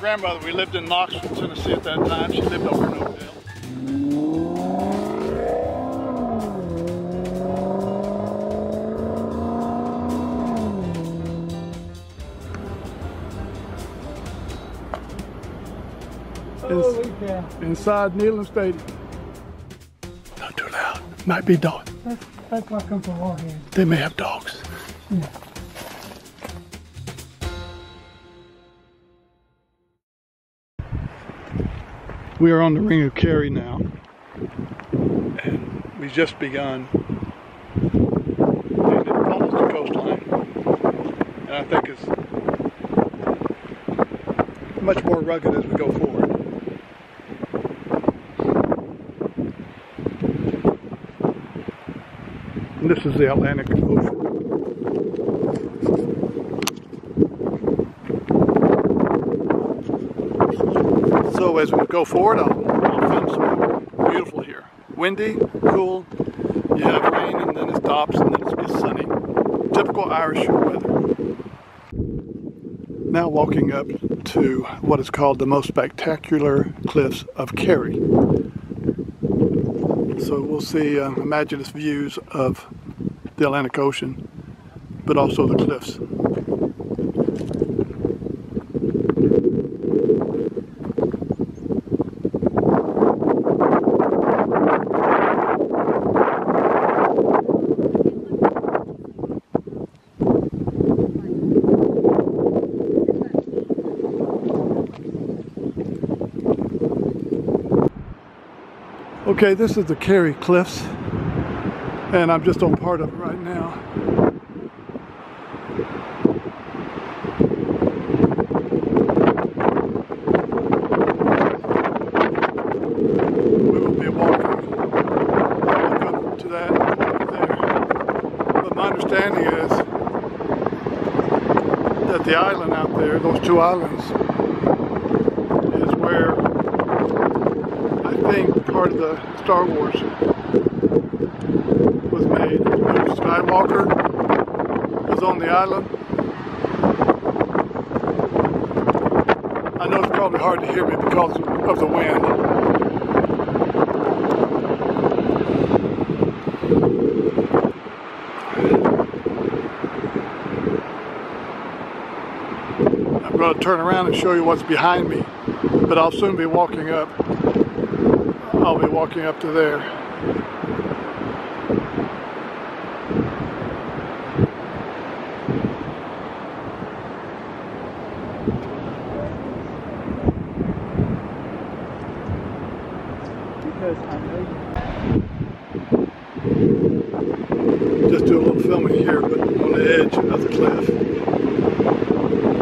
grandmother. We lived in Knoxville, Tennessee at that time. She lived over in Oakdale. Inside Neyland Stadium. Not too loud. Might be dogs. That's why I come from all here. They may have dogs. Yeah. We are on the Ring of Kerry now, and we've just begun. And it follows the coastline, and I think it's much more rugged as we go forward. And this is the Atlantic Ocean. So as we go forward, I'll film some beautiful here. Windy, cool, you have rain and then it stops and then it's sunny. Typical Irish weather. Now walking up to what is called the most spectacular cliffs of Kerry. So we'll see imaginative views of the Atlantic Ocean, but also the cliffs. Okay, this is the Kerry Cliffs, and I'm just on part of it right now. We will be walking up to that right there. But my understanding is that the island out there, those two islands, is where I think part of the Star Wars was made. Luke Skywalker was on the island. I know it's probably hard to hear me because of the wind. I'm going to turn around and show you what's behind me, but I'll soon be walking up. I'll be walking up to there. Because I know Just do a little filming here, but on the edge of the cliff.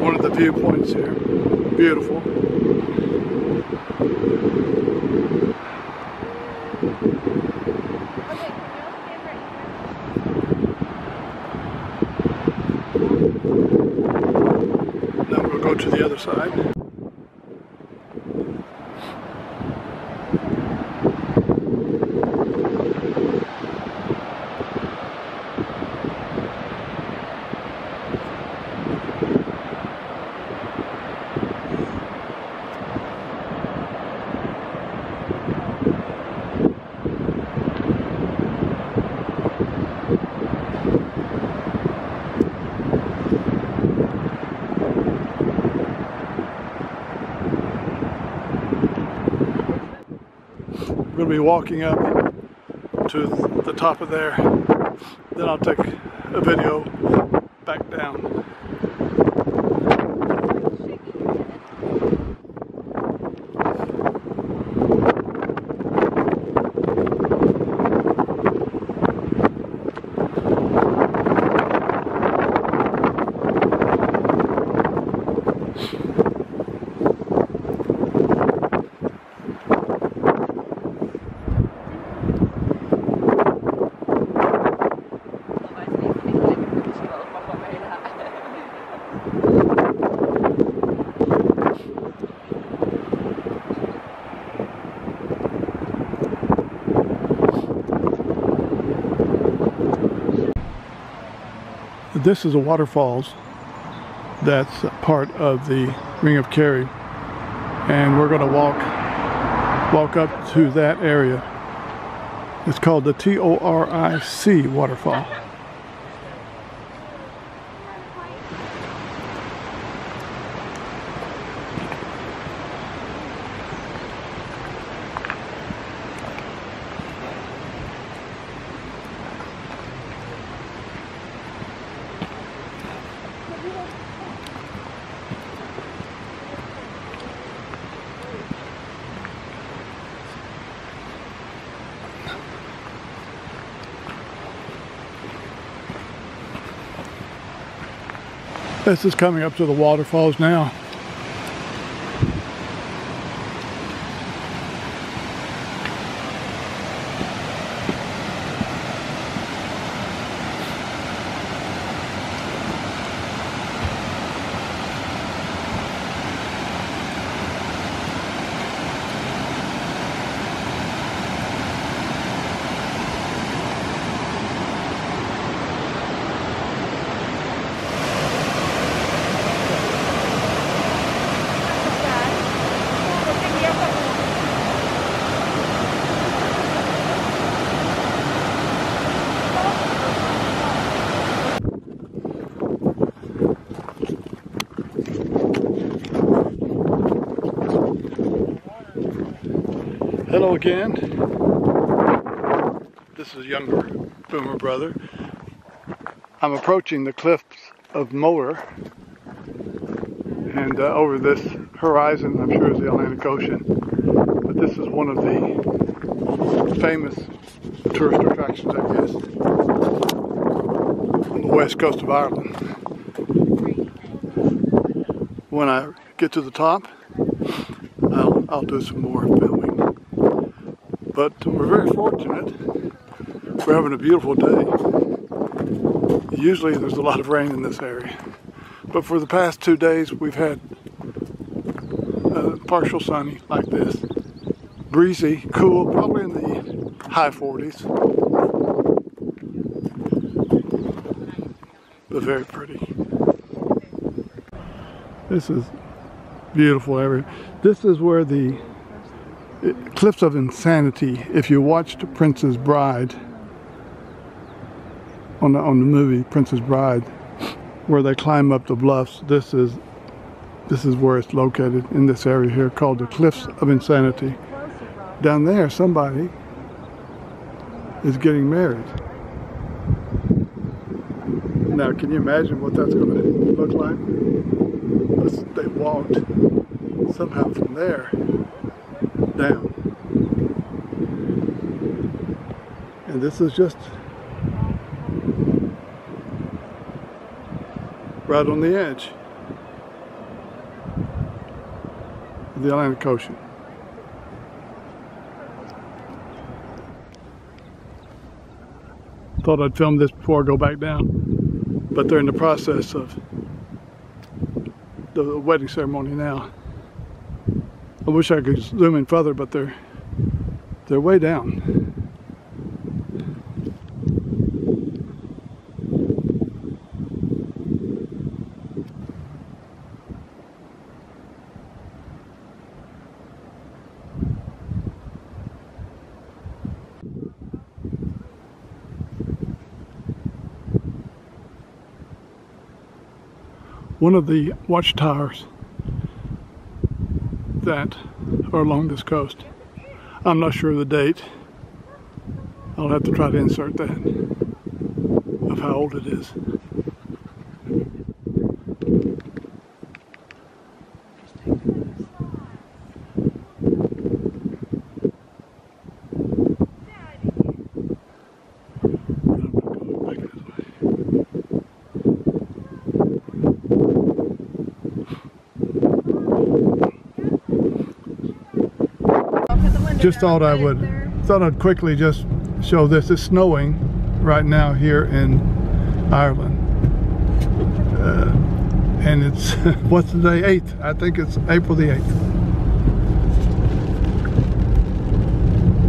One of the viewpoints here. Beautiful. Now we'll go to the other side. We're going to be walking up to the top of there. Then I'll take a video back down. This is a waterfalls that's part of the Ring of Kerry, and we're going to walk up to that area. It's called the Toric waterfall. This is coming up to the waterfalls now. Hello again. This is younger Boomer brother. I'm approaching the cliffs of Moher, and over this horizon, I'm sure, is the Atlantic Ocean. But this is one of the famous tourist attractions, I guess, on the west coast of Ireland. When I get to the top, I'll do some more filming. But we're very fortunate. We're having a beautiful day. Usually there's a lot of rain in this area. But for the past 2 days we've had partial sunny like this. Breezy, cool, probably in the high 40s. But very pretty. This is beautiful area. This is where the Cliffs of Insanity, if you watched Princess Bride, on the movie Princess Bride, where they climb up the bluffs, this is where it's located, in this area here called the Cliffs of Insanity. Down there somebody is getting married. Now can you imagine what that's going to look like? They walked somehow from there down, and this is just right on the edge of the Atlantic Ocean. Thought I'd film this before I go back down, but they're in the process of the wedding ceremony now. I wish I could zoom in further, but they're way down. One of the watchtowers that are along this coast. I'm not sure of the date. I'll have to try to insert that, of how old it is. Just thought I'd quickly just show this. It's snowing right now here in Ireland, and it's what's the day? 8th. I think it's April the 8th.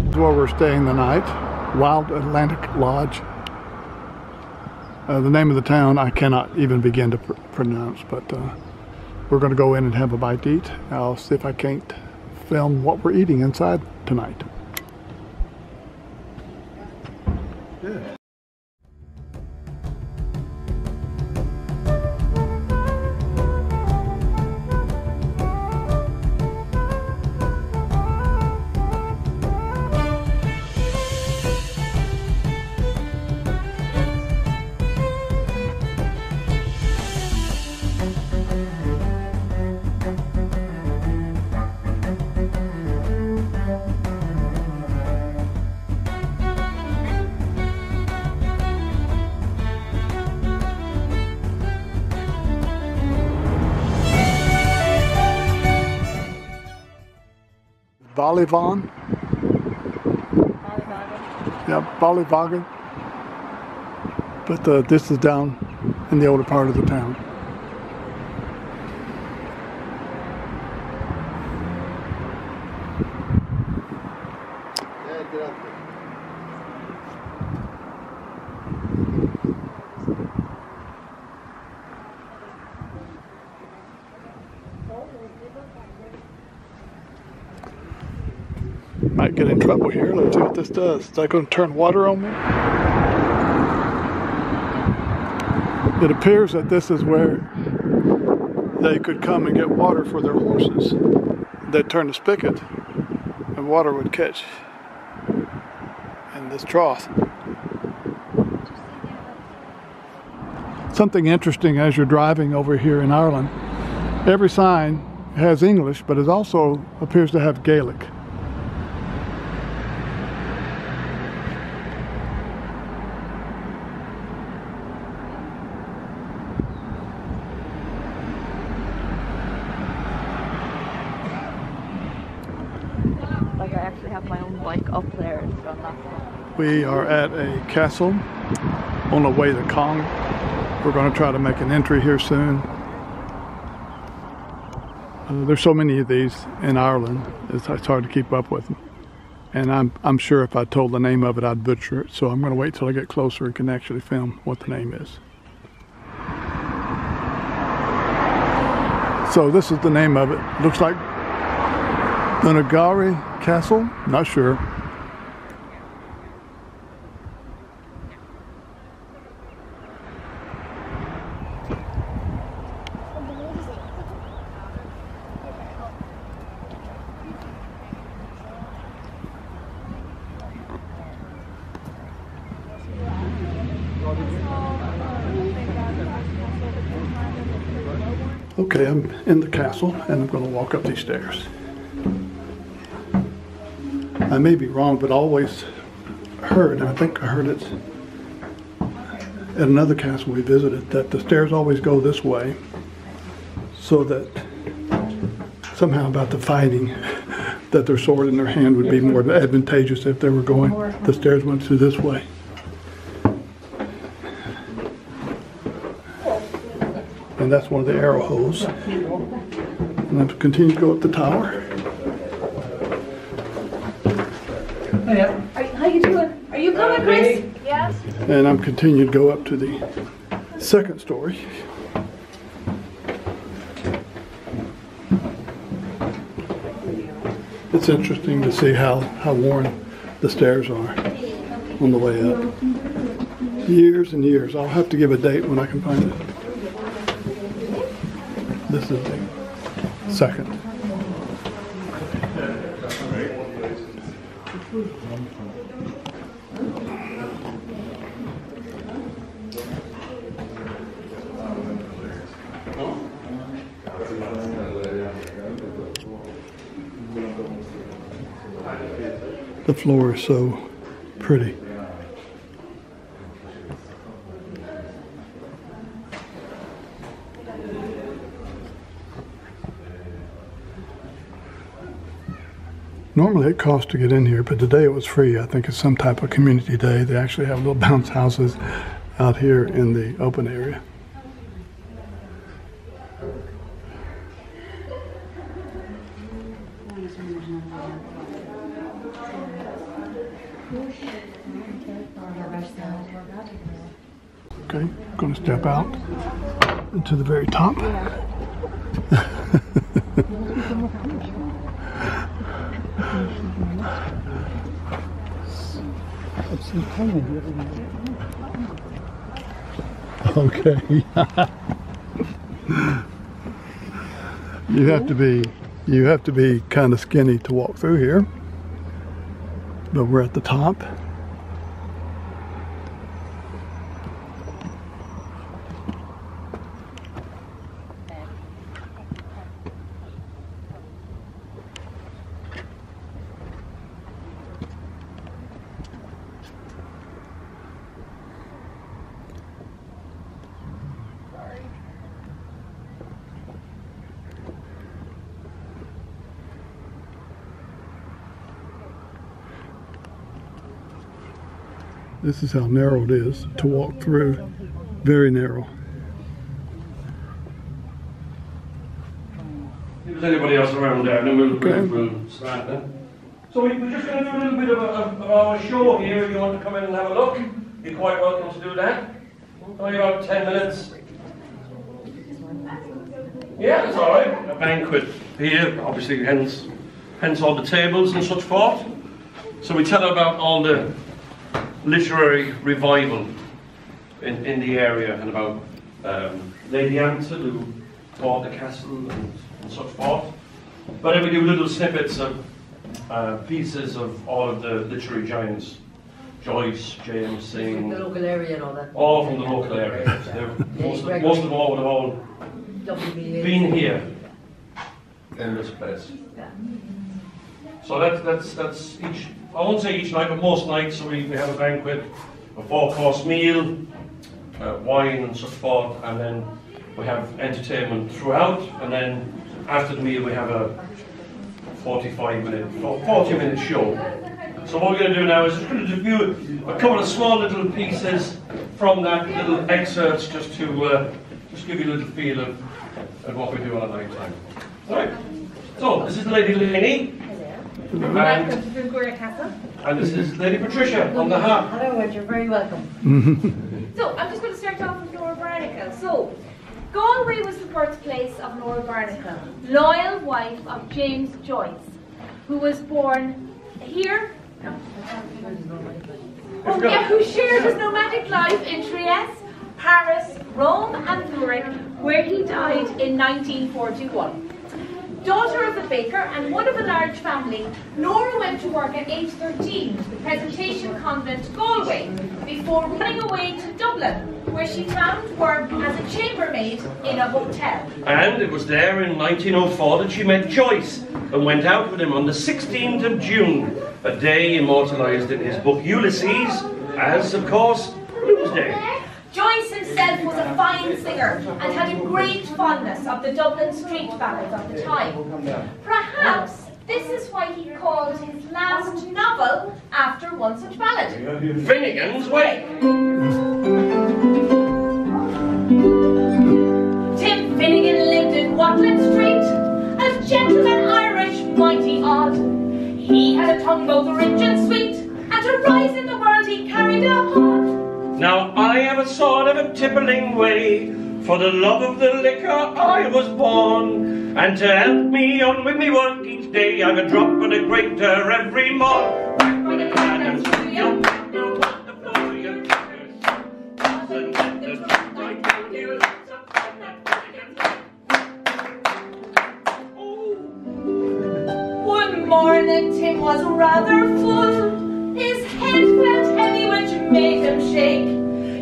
This is where we're staying the night. Wild Atlantic Lodge. The name of the town I cannot even begin to pronounce, but we're going to go in and have a bite to eat. I'll see if I can't film what we're eating inside tonight. Yeah. Ballyvaughan. Yeah, Ballyvaughan. But this is down in the older part of the town. Yeah, get up there. Might get in trouble here. Let's see what this does. Is that going to turn water on me? It appears that this is where they could come and get water for their horses. They'd turn the spigot and water would catch in this trough. Something interesting as you're driving over here in Ireland, every sign has English, but it also appears to have Gaelic. Like I actually have my own bike up there and gone that far. We are at a castle on the way to Cong. We're going to try to make an entry here soon. There's so many of these in Ireland, it's hard to keep up with them. And I'm sure if I told the name of it, I'd butcher it. So I'm going to wait till I get closer and can actually film what the name is. So this is the name of it. Looks like Donegal Castle, not sure. Okay, I'm in the castle and I'm going to walk up these stairs. I may be wrong, but I always heard, and I think I heard it at another castle we visited, that the stairs always go this way so that somehow about the fighting, that their sword in their hand would be more advantageous if they were going, the stairs went through this way. And that's one of the arrow holes. And I've continued to go up the tower. How you doing? Are you coming, Chris? Yes. And I'm continuing to go up to the second story. It's interesting to see how worn the stairs are on the way up. Years and years. I'll have to give a date when I can find it. This is the second. The floor is so pretty. Normally it costs to get in here, but today it was free. I think it's some type of community day. They actually have little bounce houses out here in the open area. Okay, I'm going to step out to the very top. Okay. You have to be kind of skinny to walk through here. But we're at the top. This is how narrow it is to walk through. Very narrow. If there's anybody else around there, then we'll start then. So we're just going to do a little bit of our show here. If you want to come in and have a look, you're quite welcome to do that. Only about 10 minutes. Yeah, that's all right. A banquet here, obviously, hence all the tables and such forth. So we tell about all the literary revival in the area, and about Lady Ansel, who bought the castle and such forth. But then we do little snippets of pieces of all of the literary giants. Joyce, James, Synge. From the local area and all that. All from the local area. Most of them all would have all been here in this place. So that's each, I won't say each night, but most nights. So we have a banquet, a 4-course meal, wine and so forth, and then we have entertainment throughout, and then after the meal we have a 40-minute show. So what we're going to do now is just going to review a couple of small little pieces from that little excerpts, just to just give you a little feel of what we do on a night time. All right. So this is Lady Lainey. Welcome to Victoria Castle. And this is Lady Patricia on the harp. Hello, Ed, you're very welcome. So, I'm just going to start off with Laura Barnacle. So, Galway was the birthplace of Laura Barnacle, loyal wife of James Joyce, who was born here, who shared his nomadic life in Trieste, Paris, Rome and Zurich, where he died in 1941. Daughter of a baker and one of a large family, Laura went to work at age 13 at the Presentation Convent, Galway, before running away to Dublin, where she found work as a chambermaid in a hotel. And it was there in 1904 that she met Joyce and went out with him on the 16th of June, a day immortalised in his book Ulysses as, of course, Blues Day. Joyce himself was a fine singer and had a great fondness of the Dublin street ballads of the time. Perhaps this is why he called his last novel after one such ballad. Finnegan's Wake. Tim Finnegan lived in Watling Street, a gentleman Irish, mighty odd. He had a tongue both rich and sweet, and to rise in the world he carried a hod. Now I have a sort of a tippling way, for the love of the liquor I was born, and to help me on with me work each day, I've a drop and a greater every morn. Back with the lad and through your window, what the floor your fingers, and let the drop right down you, lots of fun that Finnegan's. One morning Tim was rather full. His head felt heavy, which made him shake.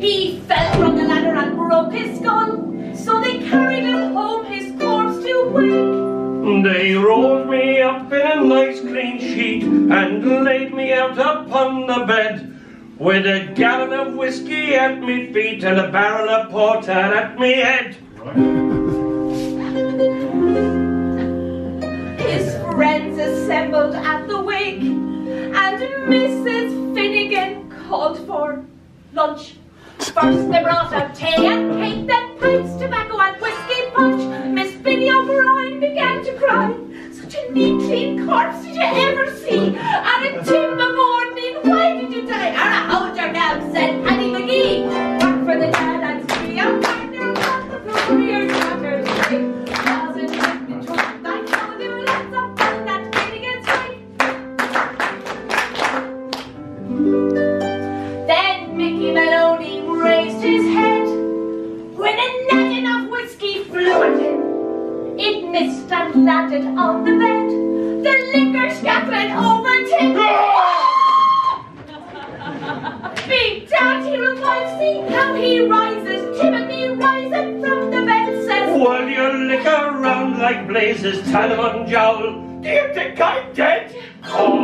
He fell from the ladder and broke his skull, so they carried him home, his corpse to wake. They rolled me up in a nice clean sheet and laid me out upon the bed, with a gallon of whiskey at me feet and a barrel of porter at me head. His friends assembled at the wake, and Mrs. Finnegan called for lunch. First they brought out tea and cake, then pipes, tobacco and whiskey punch. Miss Biddy O'Brien began to cry. Such a neat, clean corpse did you ever see? And a Tim of morning, why did you die? And hold your now, said Paddy McGee. Work for the dad and see a partner on the floor, your daughter's grave. Wasn't like blazes, Talmon jowl. Do you think I'm dead? Oh,